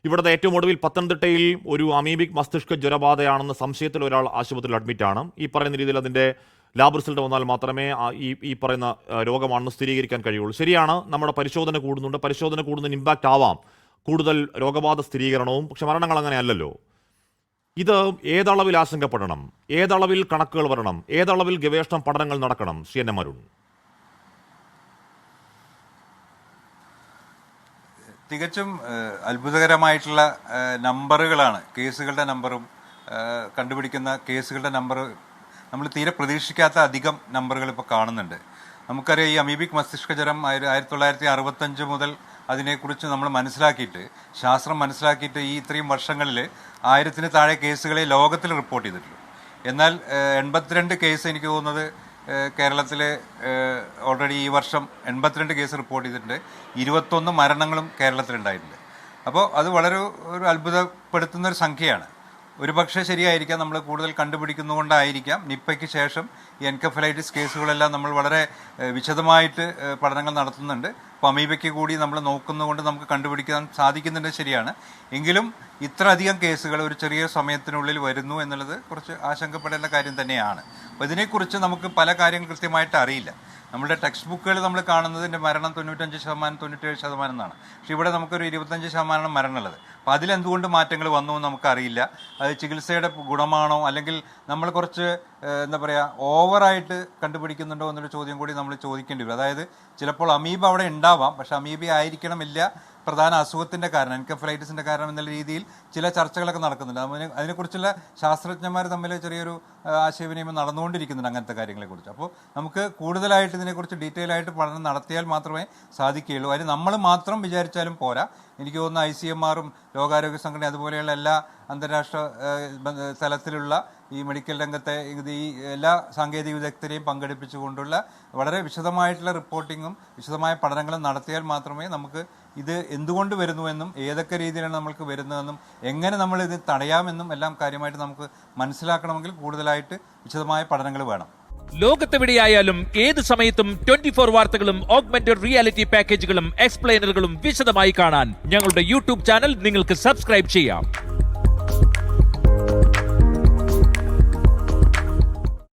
ഇവിടുത്തെ ഏറ്റവും ഒടുവിൽ പത്തനംതിട്ടയിൽ ഒരു അമീബിക് മസ്തിഷ്ക ജ്വരബാധയാണെന്ന് സംശയത്തിൽ ഒരാൾ ആശുപത്രിയിൽ അഡ്മിറ്റാണ്. ഈ പറയുന്ന രീതിയിൽ അതിൻ്റെ ലാബ് റിസൾട്ട് വന്നാൽ മാത്രമേ ഈ പറയുന്ന രോഗമാണെന്ന് സ്ഥിരീകരിക്കാൻ കഴിയുള്ളൂ. ശരിയാണ്, നമ്മുടെ പരിശോധന കൂടുന്നുണ്ട്. പരിശോധന കൂടുന്നതിന് ഇമ്പാക്റ്റ് ആവാം കൂടുതൽ രോഗബാധ സ്ഥിരീകരണവും. പക്ഷെ മരണങ്ങൾ അങ്ങനെ അല്ലല്ലോ. ഇത് ഏതളവിൽ ആശങ്കപ്പെടണം, ഏതളവിൽ കണക്കുകൾ വരണം, ഏതളവിൽ ഗവേഷണം പഠനങ്ങൾ നടക്കണം? Shri N M Arun. തികച്ചും അത്ഭുതകരമായിട്ടുള്ള നമ്പറുകളാണ്. കേസുകളുടെ നമ്പറും കണ്ടുപിടിക്കുന്ന കേസുകളുടെ നമ്പർ നമ്മൾ തീരെ പ്രതീക്ഷിക്കാത്ത അധികം നമ്പറുകൾ ഇപ്പോൾ കാണുന്നുണ്ട്. നമുക്കറിയാം, ഈ അമീബിക് മസ്തിഷ്ക ജ്വരം 1965 മുതൽ അതിനെക്കുറിച്ച് നമ്മൾ മനസ്സിലാക്കിയിട്ട്, ശാസ്ത്രം മനസ്സിലാക്കിയിട്ട് ഈ ഇത്രയും വർഷങ്ങളിൽ 1000-ന് താഴെ കേസുകളെ ലോകത്തിൽ റിപ്പോർട്ട് ചെയ്തിട്ടുള്ളൂ. എന്നാൽ 82 കേസ് എനിക്ക് തോന്നുന്നത് കേരളത്തിൽ ഓൾറെഡി ഈ വർഷം 82 കേസ് റിപ്പോർട്ട് ചെയ്തിട്ടുണ്ട്. 21 മരണങ്ങളും കേരളത്തിലുണ്ടായിട്ടുണ്ട്. അപ്പോൾ അത് വളരെ ഒരു അത്ഭുതപ്പെടുത്തുന്നൊരു സംഖ്യയാണ്. ഒരുപക്ഷെ ശരിയായിരിക്കാം, നമ്മൾ കൂടുതൽ കണ്ടുപിടിക്കുന്നതുകൊണ്ടായിരിക്കാം നിപ്പയ്ക്ക് ശേഷം ഈ എൻകഫലൈറ്റിസ് കേസുകളെല്ലാം നമ്മൾ വളരെ വിശദമായിട്ട് പഠനങ്ങൾ നടത്തുന്നുണ്ട്. അപ്പോൾ അമീബയ്ക്ക് കൂടി നമ്മൾ നോക്കുന്നതുകൊണ്ട് നമുക്ക് കണ്ടുപിടിക്കാൻ സാധിക്കുന്നുണ്ട്, ശരിയാണ്. എങ്കിലും ഇത്ര അധികം കേസുകൾ ഒരു ചെറിയ സമയത്തിനുള്ളിൽ വരുന്നു എന്നുള്ളത് കുറച്ച് ആശങ്കപ്പെടേണ്ട കാര്യം തന്നെയാണ്. അപ്പോൾ ഇതിനെക്കുറിച്ച് നമുക്ക് പല കാര്യങ്ങൾ കൃത്യമായിട്ട് അറിയില്ല. നമ്മുടെ ടെക്സ്റ്റ് ബുക്കുകൾ നമ്മൾ കാണുന്നതിൻ്റെ മരണം 95%, 97% എന്നാണ്. പക്ഷെ ഇവിടെ നമുക്കൊരു 25% മരണമുള്ളത്. അപ്പോൾ അതിലെന്തുകൊണ്ട് മാറ്റങ്ങൾ വന്നു എന്ന് നമുക്കറിയില്ല. അത് ചികിത്സയുടെ ഗുണമാണോ, അല്ലെങ്കിൽ നമ്മൾ കുറച്ച് എന്താ പറയുക ഓവറായിട്ട് കണ്ടുപിടിക്കുന്നുണ്ടോ എന്നൊരു ചോദ്യം കൂടി നമ്മൾ ചോദിക്കേണ്ടി വരും. അതായത് ചിലപ്പോൾ അമീബ അവിടെ ഉണ്ടാവാം, പക്ഷെ അമീബ ആയിരിക്കണമില്ല പ്രധാന അസുഖത്തിൻ്റെ കാരണം, എൻകഫലൈറ്റിസിൻ്റെ കാരണം എന്നുള്ള രീതിയിൽ ചില ചർച്ചകളൊക്കെ നടക്കുന്നുണ്ട്. അതിനെക്കുറിച്ചുള്ള ശാസ്ത്രജ്ഞന്മാർ തമ്മിൽ ചെറിയൊരു ആശയവിനിമയം നടന്നുകൊണ്ടിരിക്കുന്നുണ്ട് അങ്ങനത്തെ കാര്യങ്ങളെക്കുറിച്ച്. അപ്പോൾ നമുക്ക് കൂടുതലായിട്ട് ഇതിനെക്കുറിച്ച് ഡീറ്റെയിൽ ആയിട്ട് പഠനം നടത്തിയാൽ മാത്രമേ സാധിക്കുകയുള്ളൂ. അതിന് നമ്മൾ മാത്രം വിചാരിച്ചാലും പോരാ. എനിക്ക് തോന്നുന്നു ICMR-ഉം ലോകാരോഗ്യ സംഘടന അതുപോലെയുള്ള എല്ലാ അന്താരാഷ്ട്ര തലത്തിലുള്ള ഈ മെഡിക്കൽ രംഗത്തെ ഈ എല്ലാ സാങ്കേതിക വിദഗ്ധരെയും പങ്കെടുപ്പിച്ചുകൊണ്ടുള്ള വളരെ വിശദമായിട്ടുള്ള റിപ്പോർട്ടിങ്ങും വിശദമായ പഠനങ്ങളും നടത്തിയാൽ മാത്രമേ നമുക്ക് ഇത് എന്തുകൊണ്ട് വരുന്നുവെന്നും ഏതൊക്കെ രീതിയിലാണ് നമ്മൾക്ക് വരുന്നതെന്നും എങ്ങനെ നമ്മൾ ഇത് തടയാമെന്നും എല്ലാം കാര്യമായിട്ട് നമുക്ക് മനസ്സിലാക്കണമെങ്കിൽ കൂടുതലായിട്ട് വിശദമായ പഠനങ്ങൾ വേണം. ലോകത്തെവിടെയായാലും ഏത് സമയത്തും 24 വാർത്തകളും ഓഗ്മെന്റഡ് റിയാലിറ്റി പാക്കേജുകളും എക്സ്പ്ലെയിനറുകളും വിശദമായി കാണാൻ ഞങ്ങളുടെ YouTube ചാനൽ നിങ്ങൾക്ക് സബ്സ്ക്രൈബ് ചെയ്യാം.